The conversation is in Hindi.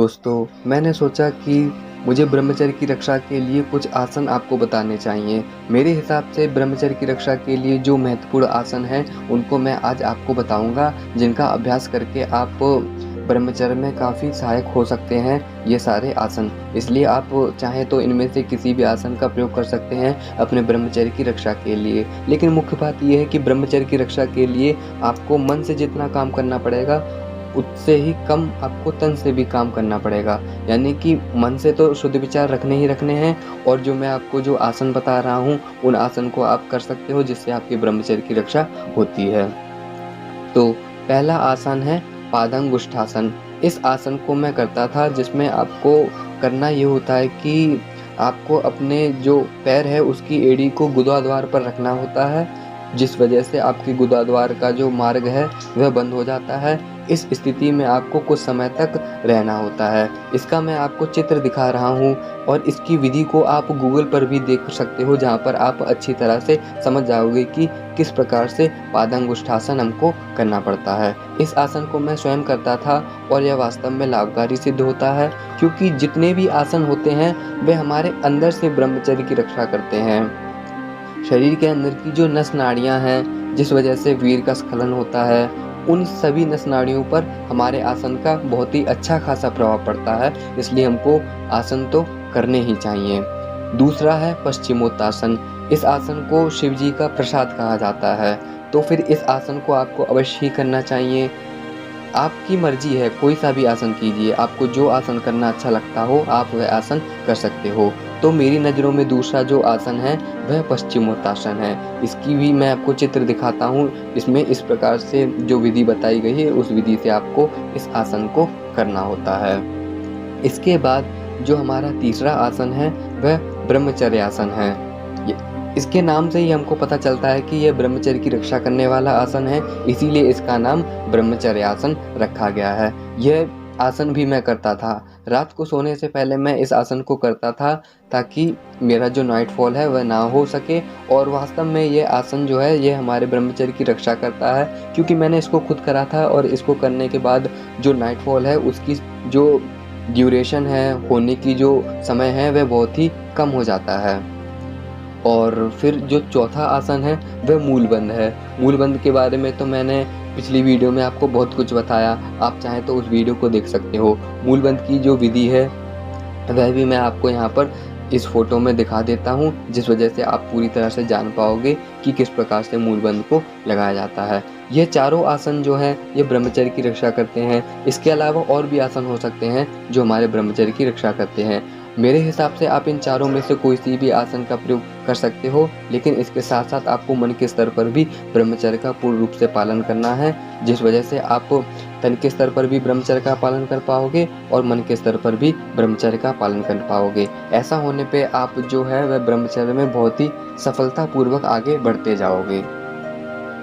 दोस्तों, मैंने सोचा कि मुझे ब्रह्मचर्य की रक्षा के लिए कुछ आसन आपको बताने चाहिए। मेरे हिसाब से ब्रह्मचर्य की रक्षा के लिए जो महत्वपूर्ण आसन हैं, उनको मैं आज आपको बताऊँगा, जिनका अभ्यास करके आप ब्रह्मचर्य में काफ़ी सहायक हो सकते हैं ये सारे आसन। इसलिए आप चाहें तो इनमें से किसी भी आसन का प्रयोग कर सकते हैं अपने ब्रह्मचर्य की रक्षा के लिए। लेकिन मुख्य बात ये है कि ब्रह्मचर्य की रक्षा के लिए आपको मन से जितना काम करना पड़ेगा, उससे ही कम आपको तन से भी काम करना पड़ेगा। यानी कि मन से तो शुद्ध विचार रखने ही रखने हैं, और जो मैं आपको जो आसन बता रहा हूँ, उन आसन को आप कर सकते हो जिससे आपके ब्रह्मचर्य की रक्षा होती है। तो पहला आसन है पादंगुष्ठासन। इस आसन को मैं करता था, जिसमें आपको करना ये होता है कि आपको अपने जो पैर है उसकी एड़ी को गुदाद्वार पर रखना होता है, जिस वजह से आपकी गुदाद्वार का जो मार्ग है वह बंद हो जाता है। इस स्थिति में आपको कुछ समय तक रहना होता है। इसका मैं आपको चित्र दिखा रहा हूँ, और इसकी विधि को आप गूगल पर भी देख सकते हो, जहाँ पर आप अच्छी तरह से समझ जाओगे कि किस प्रकार से पादंगुष्ठासन हमको करना पड़ता है। इस आसन को मैं स्वयं करता था, और यह वास्तव में लाभकारी सिद्ध होता है, क्योंकि जितने भी आसन होते हैं वे हमारे अंदर से ब्रह्मचर्य की रक्षा करते हैं। शरीर के अंदर की जो नस नाड़ियाँ हैं, जिस वजह से वीर्य का स्खलन होता है, उन सभी नस नाड़ियों पर हमारे आसन का बहुत ही अच्छा खासा प्रभाव पड़ता है। इसलिए हमको आसन तो करने ही चाहिए। दूसरा है पश्चिमोत्तासन। इस आसन को शिव जी का प्रसाद कहा जाता है, तो फिर इस आसन को आपको अवश्य ही करना चाहिए। आपकी मर्जी है, कोई सा भी आसन कीजिए, आपको जो आसन करना अच्छा लगता हो आप वह आसन कर सकते हो। तो मेरी नज़रों में दूसरा जो आसन है वह पश्चिमोत्तासन है। इसकी भी मैं आपको चित्र दिखाता हूँ। इसमें इस प्रकार से जो विधि बताई गई है, उस विधि से आपको इस आसन को करना होता है। इसके बाद जो हमारा तीसरा आसन है वह ब्रह्मचर्य आसन है। इसके नाम से ही हमको पता चलता है कि यह ब्रह्मचर्य की रक्षा करने वाला आसन है, इसीलिए इसका नाम ब्रह्मचर्य आसन रखा गया है। यह आसन भी मैं करता था। रात को सोने से पहले मैं इस आसन को करता था, ताकि मेरा जो नाइट फॉल है वह ना हो सके। और वास्तव में ये आसन जो है ये हमारे ब्रह्मचर्य की रक्षा करता है, क्योंकि मैंने इसको खुद करा था, और इसको करने के बाद जो नाइट फॉल है उसकी जो ड्यूरेशन है, होने की जो समय है, वह बहुत ही कम हो जाता है। और फिर जो चौथा आसन है वह मूलबंध है। मूलबंध के बारे में तो मैंने पिछली वीडियो में आपको बहुत कुछ बताया, आप चाहें तो उस वीडियो को देख सकते हो। मूलबंध की जो विधि है वह भी मैं आपको यहाँ पर इस फोटो में दिखा देता हूँ, जिस वजह से आप पूरी तरह से जान पाओगे कि किस प्रकार से मूलबंध को लगाया जाता है। ये चारों आसन जो हैं ये ब्रह्मचर्य की रक्षा करते हैं। इसके अलावा और भी आसन हो सकते हैं जो हमारे ब्रह्मचर्य की रक्षा करते हैं। मेरे हिसाब से आप इन चारों में से कोई सी भी आसन का प्रयोग कर सकते हो, लेकिन इसके साथ साथ आपको मन के स्तर पर भी ब्रह्मचर्य का पूर्ण रूप से पालन करना है, जिस वजह से आप तन के स्तर पर भी ब्रह्मचर्य का पालन कर पाओगे और मन के स्तर पर भी ब्रह्मचर्य का पालन कर पाओगे। ऐसा होने पे आप जो है वह ब्रह्मचर्य में बहुत ही सफलतापूर्वक आगे बढ़ते जाओगे।